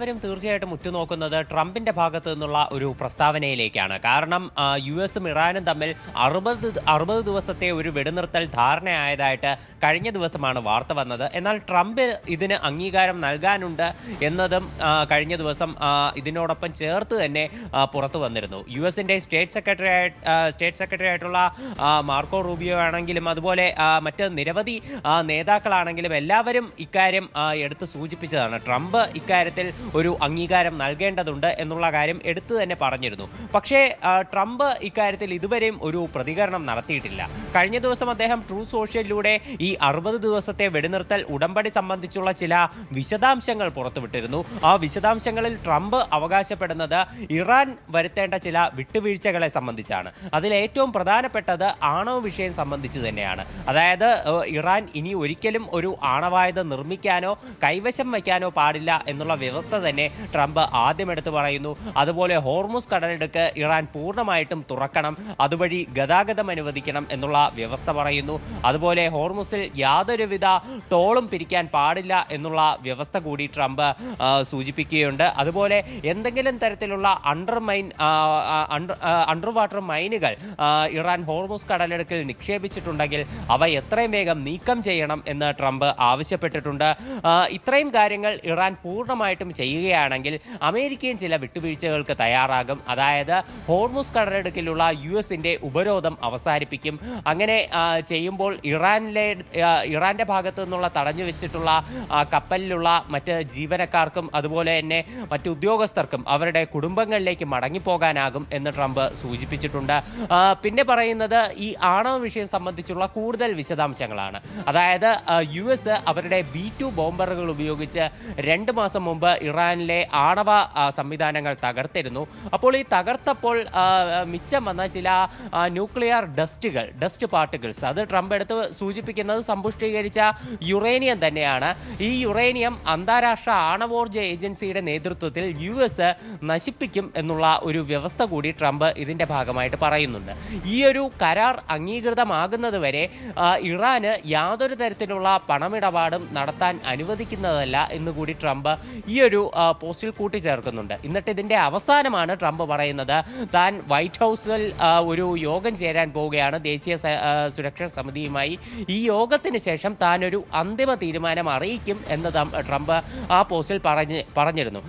വരും തീർച്ചയായിട്ടും ഉറ്റുനോക്കുന്നത് ട്രംപിന്റെ ഭാഗത്തു നിന്നുള്ള ഒരു പ്രസ്താവനയിലേക്കാണ്. കാരണം യുഎസും ഇറാനും തമ്മിൽ 60 ദിവസത്തെ ഒരു വെടിനിർത്തൽ ധാരണയായതായിട്ട് കഴിഞ്ഞ ദിവസമാണ് വാർത്ത വന്നത്. എന്നാൽ ട്രംപ് ഇതിന് അംഗീകാരം നൽകാനുണ്ട് എന്നതും കഴിഞ്ഞ ദിവസം ഇതിനോടൊപ്പം ചേർത്ത് തന്നെ പുറത്തു വന്നിരുന്നു. യുഎസിന്റെ സ്റ്റേറ്റ് സെക്രട്ടറി ആയിട്ടുള്ള മാർക്കോ റൂബിയോ ആണെങ്കിലും അതുപോലെ മറ്റ് നിരവധി നേതാക്കളാണെങ്കിലും എല്ലാവരും ഇക്കാര്യം എടുത്ത് സൂചിപ്പിച്ചതാണ്. ട്രംപ് ഇക്കാര്യത്തിൽ ഒരു അംഗീകാരം നൽകേണ്ടതുണ്ട് എന്നുള്ള കാര്യം എടുത്തു തന്നെ പറഞ്ഞിരുന്നു. പക്ഷേ ട്രംപ് ഇക്കാര്യത്തിൽ ഇതുവരെയും ഒരു പ്രതികരണം നടത്തിയിട്ടില്ല. കഴിഞ്ഞ ദിവസം അദ്ദേഹം ട്രൂ സോഷ്യലിലൂടെ ഈ 60 ദിവസത്തെ വെടിനിർത്തൽ ഉടമ്പടി സംബന്ധിച്ചുള്ള ചില വിശദാംശങ്ങൾ പുറത്തുവിട്ടിരുന്നു. ആ വിശദാംശങ്ങളിൽ ട്രംപ് അവകാശപ്പെടുന്നത് ഇറാൻ വരുത്തേണ്ട ചില വിട്ടുവീഴ്ചകളെ സംബന്ധിച്ചാണ്. അതിൽ ഏറ്റവും പ്രധാനപ്പെട്ടത് ആണവ വിഷയം സംബന്ധിച്ച് തന്നെയാണ്. അതായത് ഇറാൻ ഇനി ഒരിക്കലും ഒരു ആണവായുധം നിർമ്മിക്കാനോ കൈവശം വയ്ക്കാനോ പാടില്ല എന്നുള്ള വ്യവസ്ഥ തന്നെ ട്രംപ് ആദ്യം എടുത്തു പറയുന്നു. അതുപോലെ ഹോർമുസ് കടലിടുക്ക് ഇറാൻ പൂർണ്ണമായിട്ടും തുറക്കണം, അതുവഴി ഗതാഗതം അനുവദിക്കണം എന്നുള്ള വ്യവസ്ഥ പറയുന്നു. അതുപോലെ ഹോർമുസിൽ യാതൊരുവിധ ടോളും പിരിക്കാൻ പാടില്ല എന്നുള്ള വ്യവസ്ഥ കൂടി ട്രംപ് സൂചിപ്പിക്കുകയുണ്ട്. അതുപോലെ എന്തെങ്കിലും തരത്തിലുള്ള അണ്ടർ വാട്ടർ മൈനുകൾ ഇറാൻ ഹോർമുസ് കടലിടുക്കിൽ നിക്ഷേപിച്ചിട്ടുണ്ടെങ്കിൽ അവ എത്രയും വേഗം നീക്കം ചെയ്യണം എന്ന് ട്രംപ് ആവശ്യപ്പെട്ടിട്ടുണ്ട്. ഇത്രയും കാര്യങ്ങൾ ഇറാൻ പൂർണ്ണമായിട്ടും ചെയ്യുകയാണെങ്കിൽ അമേരിക്കയും ചില വിട്ടുവീഴ്ചകൾക്ക് തയ്യാറാകും. അതായത് ഹോർമുസ് കടലിടുക്കിലുള്ള യുഎസിന്റെ ഉപരോധം അവസാനിപ്പിക്കും. അങ്ങനെ ചെയ്യുമ്പോൾ ഇറാന്റെ ഭാഗത്തു നിന്നുള്ള തടഞ്ഞു വെച്ചിട്ടുള്ള കപ്പലിലുള്ള മറ്റ് ജീവനക്കാർക്കും അതുപോലെ തന്നെ മറ്റ് ഉദ്യോഗസ്ഥർക്കും അവരുടെ കുടുംബങ്ങളിലേക്ക് മടങ്ങിപ്പോകാനാകും എന്ന് ട്രംപ് സൂചിപ്പിച്ചിട്ടുണ്ട്. പിന്നെ പറയുന്നത് ഈ ആണവ വിഷയം സംബന്ധിച്ചുള്ള കൂടുതൽ വിശദാംശങ്ങളാണ്. അതായത് യുഎസ് അവരുടെ B-2 ബോംബറുകൾ ഉപയോഗിച്ച് 2 മാസം മുമ്പ് ഇറാനിലെ ആണവ സംവിധാനങ്ങൾ തകർത്തിരുന്നു. അപ്പോൾ ഈ തകർത്തപ്പോൾ മിച്ചം വന്ന ചില ന്യൂക്ലിയർ ഡസ്റ്റ് പാർട്ടിക്കിൾസ്, അത് ട്രംപ് എടുത്ത് സൂചിപ്പിക്കുന്നത് സമ്പുഷ്ടീകരിച്ച യുറേനിയം തന്നെയാണ്. ഈ യുറേനിയം അന്താരാഷ്ട്ര ആണവോർജ ഏജൻസിയുടെ നേതൃത്വത്തിൽ യുഎസ് നശിപ്പിക്കും എന്നുള്ള ഒരു വ്യവസ്ഥ കൂടി ട്രംപ് ഇതിൻ്റെ ഭാഗമായിട്ട് പറയുന്നുണ്ട്. ഈ ഒരു കരാർ അംഗീകൃതമാകുന്നത് വരെ ഇറാന് യാതൊരു തരത്തിലുള്ള പണമിടപാടും നടത്താൻ അനുവദിക്കുന്നതല്ല എന്നുകൂടി ട്രംപ് ഈ ഒരു പോസ്റ്റിൽ കൂട്ടിച്ചേർക്കുന്നുണ്ട്. എന്നിട്ട് ഇതിൻ്റെ അവസാനമാണ് ട്രംപ് പറയുന്നത് താൻ വൈറ്റ് ഹൗസിൽ ഒരു യോഗം ചേരാൻ പോവുകയാണ് ദേശീയ സുരക്ഷാ സമിതിയുമായി. ഈ യോഗത്തിന് ശേഷം താൻ ഒരു അന്തിമ തീരുമാനം അറിയിക്കും എന്ന് ട്രംപ് ആ പോസ്റ്റിൽ പറഞ്ഞിരുന്നു.